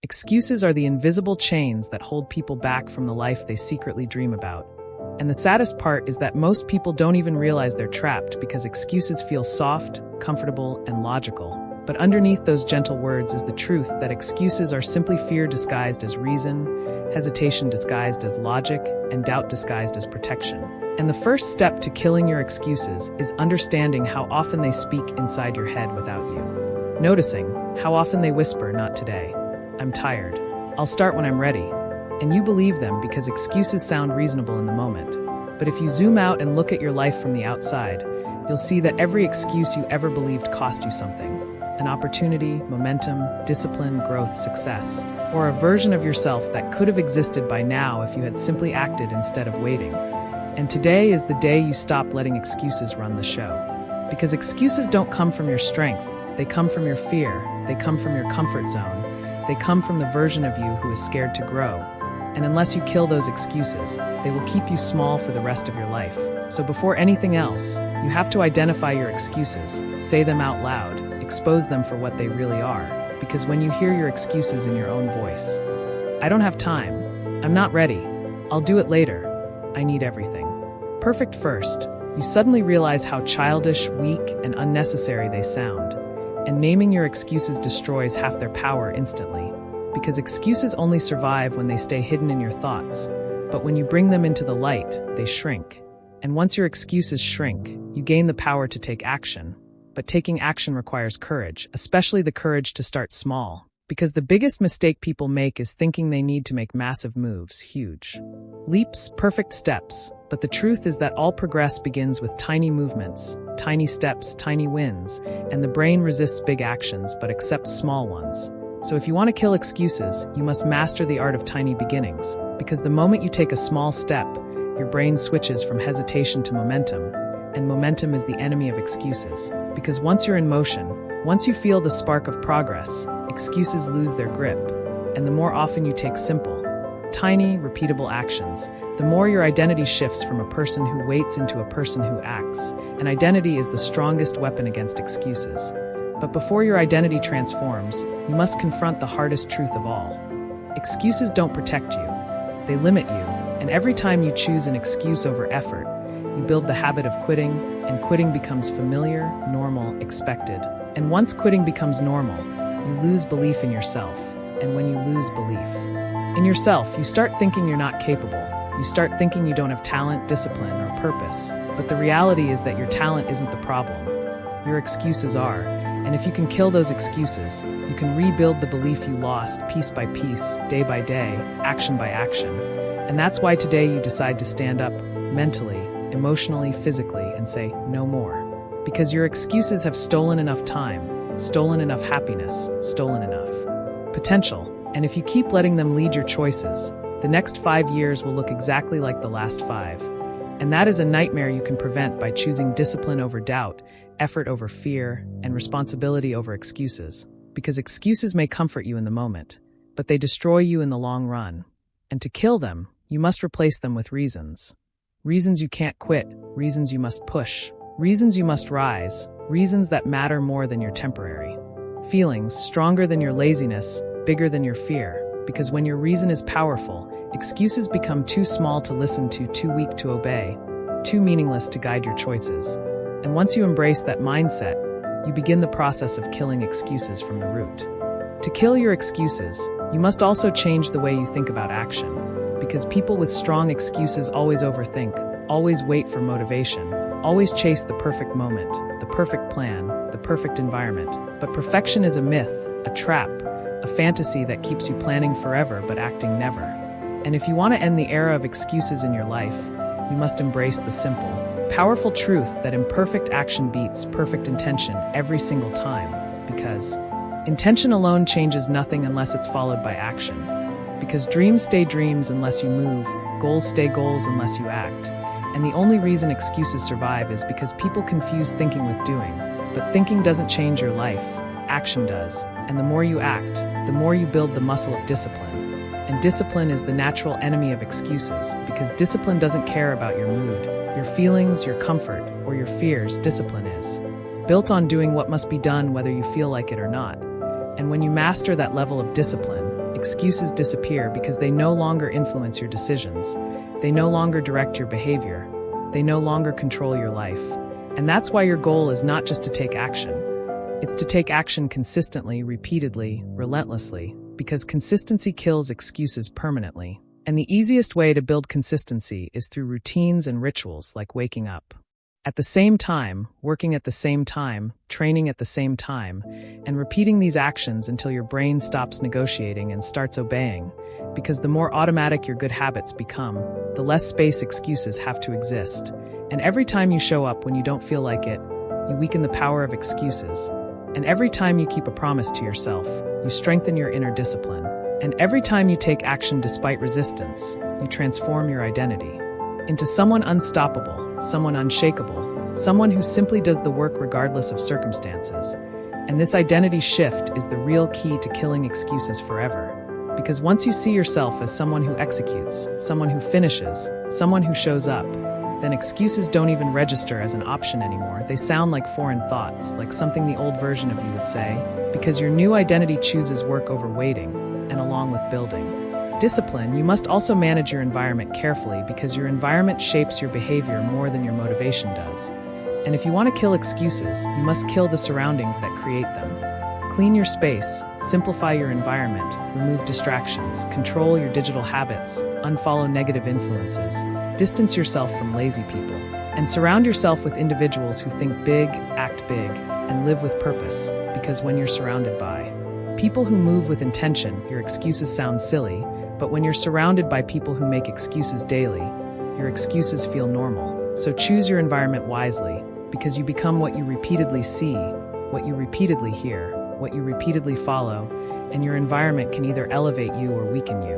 Excuses are the invisible chains that hold people back from the life they secretly dream about. And the saddest part is that most people don't even realize they're trapped because excuses feel soft, comfortable, and logical. But underneath those gentle words is the truth that excuses are simply fear disguised as reason, hesitation disguised as logic, and doubt disguised as protection. And the first step to killing your excuses is understanding how often they speak inside your head without you. Noticing how often they whisper, "Not today. I'm tired. I'll start when I'm ready." And you believe them because excuses sound reasonable in the moment. But if you zoom out and look at your life from the outside, you'll see that every excuse you ever believed cost you something. An opportunity, momentum, discipline, growth, success, or a version of yourself that could have existed by now if you had simply acted instead of waiting. And today is the day you stop letting excuses run the show. Because excuses don't come from your strength, they come from your fear, they come from your comfort zone, they come from the version of you who is scared to grow. And unless you kill those excuses, they will keep you small for the rest of your life. So before anything else, you have to identify your excuses, say them out loud, expose them for what they really are. Because when you hear your excuses in your own voice, "I don't have time. I'm not ready. I'll do it later. I need everything. Perfect first," you suddenly realize how childish, weak, and unnecessary they sound. And naming your excuses destroys half their power instantly. Because excuses only survive when they stay hidden in your thoughts. But when you bring them into the light, they shrink. And once your excuses shrink, you gain the power to take action. But taking action requires courage, especially the courage to start small. Because the biggest mistake people make is thinking they need to make massive moves, huge leaps, perfect steps. But the truth is that all progress begins with tiny movements, tiny steps, tiny wins, and the brain resists big actions but accepts small ones. So if you want to kill excuses, you must master the art of tiny beginnings. Because the moment you take a small step, your brain switches from hesitation to momentum, and momentum is the enemy of excuses. Because once you're in motion, once you feel the spark of progress, excuses lose their grip. And the more often you take simple, tiny, repeatable actions, the more your identity shifts from a person who waits into a person who acts. And identity is the strongest weapon against excuses. But before your identity transforms, you must confront the hardest truth of all. Excuses don't protect you. They limit you. And every time you choose an excuse over effort, you build the habit of quitting, and quitting becomes familiar, normal, expected. And once quitting becomes normal, you lose belief in yourself. And when you lose belief in yourself, you start thinking you're not capable. You start thinking you don't have talent, discipline, or purpose. But the reality is that your talent isn't the problem. Your excuses are. And if you can kill those excuses, you can rebuild the belief you lost piece by piece, day by day, action by action. And that's why today you decide to stand up mentally, emotionally, physically, and say, "No more." Because your excuses have stolen enough time, stolen enough happiness, stolen enough potential. And if you keep letting them lead your choices, the next 5 years will look exactly like the last 5. And that is a nightmare you can prevent by choosing discipline over doubt, effort over fear, and responsibility over excuses. Because excuses may comfort you in the moment, but they destroy you in the long run. And to kill them, you must replace them with reasons. Reasons you can't quit, reasons you must push, reasons you must rise, reasons that matter more than your temporary feelings, stronger than your laziness, bigger than your fear. Because when your reason is powerful, excuses become too small to listen to, too weak to obey, too meaningless to guide your choices. And once you embrace that mindset, you begin the process of killing excuses from the root. To kill your excuses, you must also change the way you think about action. Because people with strong excuses always overthink, always wait for motivation, always chase the perfect moment, the perfect plan, the perfect environment. But perfection is a myth, a trap, a fantasy that keeps you planning forever but acting never. And if you want to end the era of excuses in your life, you must embrace the simple, powerful truth that imperfect action beats perfect intention every single time. Because intention alone changes nothing unless it's followed by action. Because dreams stay dreams unless you move, goals stay goals unless you act. And the only reason excuses survive is because people confuse thinking with doing. But thinking doesn't change your life, action does. And the more you act, the more you build the muscle of discipline. And discipline is the natural enemy of excuses, because discipline doesn't care about your mood, your feelings, your comfort, or your fears. Discipline is built on doing what must be done whether you feel like it or not. And when you master that level of discipline, excuses disappear because they no longer influence your decisions. They no longer direct your behavior. They no longer control your life. And that's why your goal is not just to take action. It's to take action consistently, repeatedly, relentlessly, because consistency kills excuses permanently. And the easiest way to build consistency is through routines and rituals like waking up at the same time, working at the same time, training at the same time, and repeating these actions until your brain stops negotiating and starts obeying. Because the more automatic your good habits become, the less space excuses have to exist. And every time you show up when you don't feel like it, you weaken the power of excuses. And every time you keep a promise to yourself, you strengthen your inner discipline. And every time you take action despite resistance, you transform your identity into someone unstoppable, someone unshakable, someone who simply does the work regardless of circumstances. And this identity shift is the real key to killing excuses forever. Because once you see yourself as someone who executes, someone who finishes, someone who shows up, then excuses don't even register as an option anymore. They sound like foreign thoughts, like something the old version of you would say, because your new identity chooses work over waiting, and along with building discipline, you must also manage your environment carefully because your environment shapes your behavior more than your motivation does. And if you want to kill excuses, you must kill the surroundings that create them. Clean your space, simplify your environment, remove distractions, control your digital habits, unfollow negative influences, distance yourself from lazy people, and surround yourself with individuals who think big, act big, and live with purpose, because when you're surrounded by people who move with intention, your excuses sound silly, but when you're surrounded by people who make excuses daily, your excuses feel normal. So choose your environment wisely, because you become what you repeatedly see, what you repeatedly hear, what you repeatedly follow, and your environment can either elevate you or weaken you.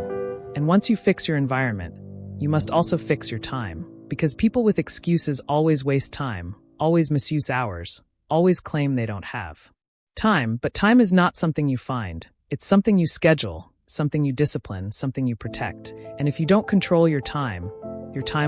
And once you fix your environment, you must also fix your time, because people with excuses always waste time, always misuse hours, always claim they don't have time. But time is not something you find. It's something you schedule, something you discipline, something you protect. And if you don't control your time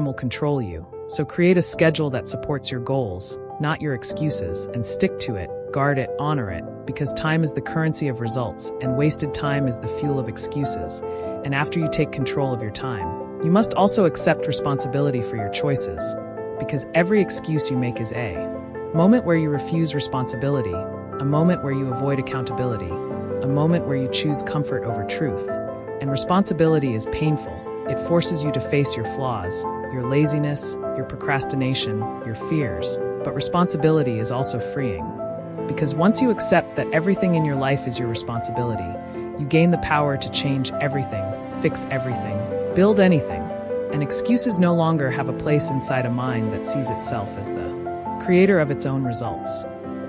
will control you. So create a schedule that supports your goals, not your excuses, and stick to it, guard it, honor it, because time is the currency of results, and wasted time is the fuel of excuses. And after you take control of your time, you must also accept responsibility for your choices, because every excuse you make is a moment where you refuse responsibility, a moment where you avoid accountability, a moment where you choose comfort over truth. And responsibility is painful. It forces you to face your flaws, your laziness, your procrastination, your fears. But responsibility is also freeing. Because once you accept that everything in your life is your responsibility, you gain the power to change everything, fix everything, build anything. And excuses no longer have a place inside a mind that sees itself as the creator of its own results.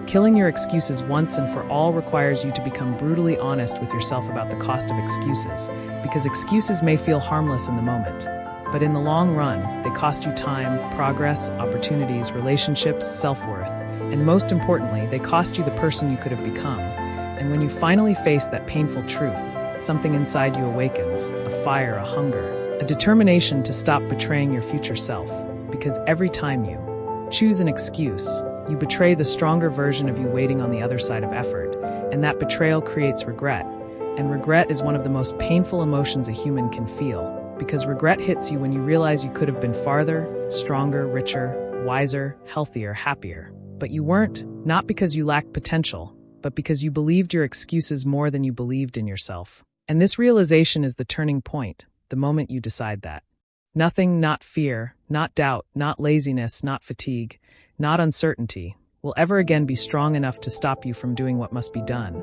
Killing your excuses once and for all requires you to become brutally honest with yourself about the cost of excuses, because excuses may feel harmless in the moment, but in the long run, they cost you time, progress, opportunities, relationships, self-worth, and most importantly, they cost you the person you could have become. And when you finally face that painful truth, something inside you awakens, a fire, a hunger, a determination to stop betraying your future self, because every time you choose an excuse, you betray the stronger version of you waiting on the other side of effort, and that betrayal creates regret. And regret is one of the most painful emotions a human can feel, because regret hits you when you realize you could have been farther, stronger, richer, wiser, healthier, happier. But you weren't, not because you lacked potential, but because you believed your excuses more than you believed in yourself. And this realization is the turning point, the moment you decide that nothing, not fear, not doubt, not laziness, not fatigue, not uncertainty, will ever again be strong enough to stop you from doing what must be done.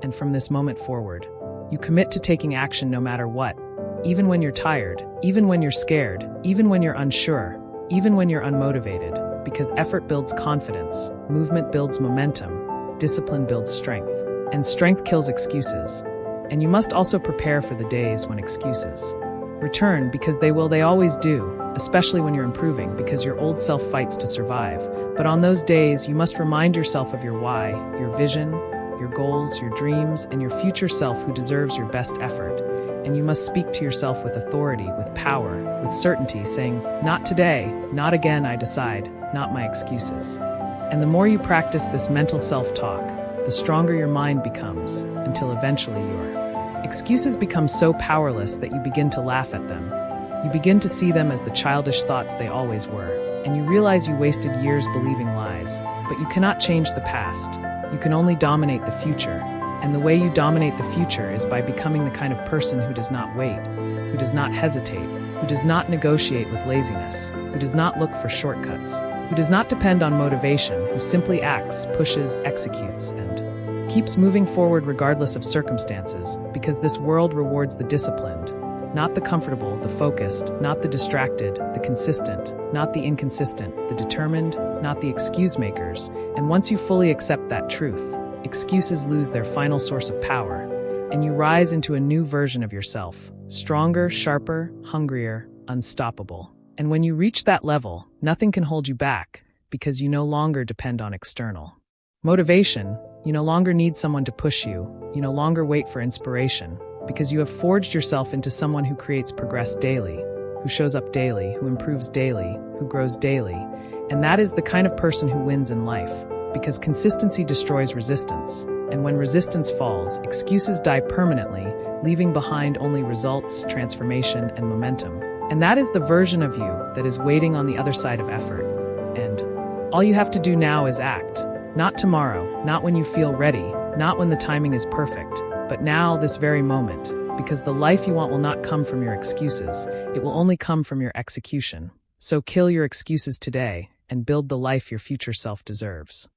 And from this moment forward, you commit to taking action no matter what, even when you're tired, even when you're scared, even when you're unsure, even when you're unmotivated, because effort builds confidence, movement builds momentum, discipline builds strength, and strength kills excuses. And you must also prepare for the days when excuses return, because they always do, especially when you're improving, because your old self fights to survive. But on those days, you must remind yourself of your why, your vision, your goals, your dreams, and your future self who deserves your best effort. And you must speak to yourself with authority, with power, with certainty, saying, "Not today, not again, I decide, not my excuses." And the more you practice this mental self-talk, the stronger your mind becomes, until eventually your Excuses become so powerless that you begin to laugh at them. You begin to see them as the childish thoughts they always were, and you realize you wasted years believing lies. But you cannot change the past. You can only dominate the future. And the way you dominate the future is by becoming the kind of person who does not wait, who does not hesitate, who does not negotiate with laziness, who does not look for shortcuts, who does not depend on motivation, who simply acts, pushes, executes, and keeps moving forward regardless of circumstances, because this world rewards the disciplined, not the comfortable, the focused, not the distracted, the consistent, not the inconsistent, the determined, not the excuse makers. And once you fully accept that truth, excuses lose their final source of power, and you rise into a new version of yourself, stronger, sharper, hungrier, unstoppable. And when you reach that level, nothing can hold you back, because you no longer depend on external motivation. You no longer need someone to push you. You no longer wait for inspiration, because you have forged yourself into someone who creates progress daily, who shows up daily, who improves daily, who grows daily. And that is the kind of person who wins in life, because consistency destroys resistance. And when resistance falls, excuses die permanently, leaving behind only results, transformation, and momentum. And that is the version of you that is waiting on the other side of effort. And all you have to do now is act. Not tomorrow, not when you feel ready, not when the timing is perfect, but now, this very moment, because the life you want will not come from your excuses. It will only come from your execution. So kill your excuses today and build the life your future self deserves.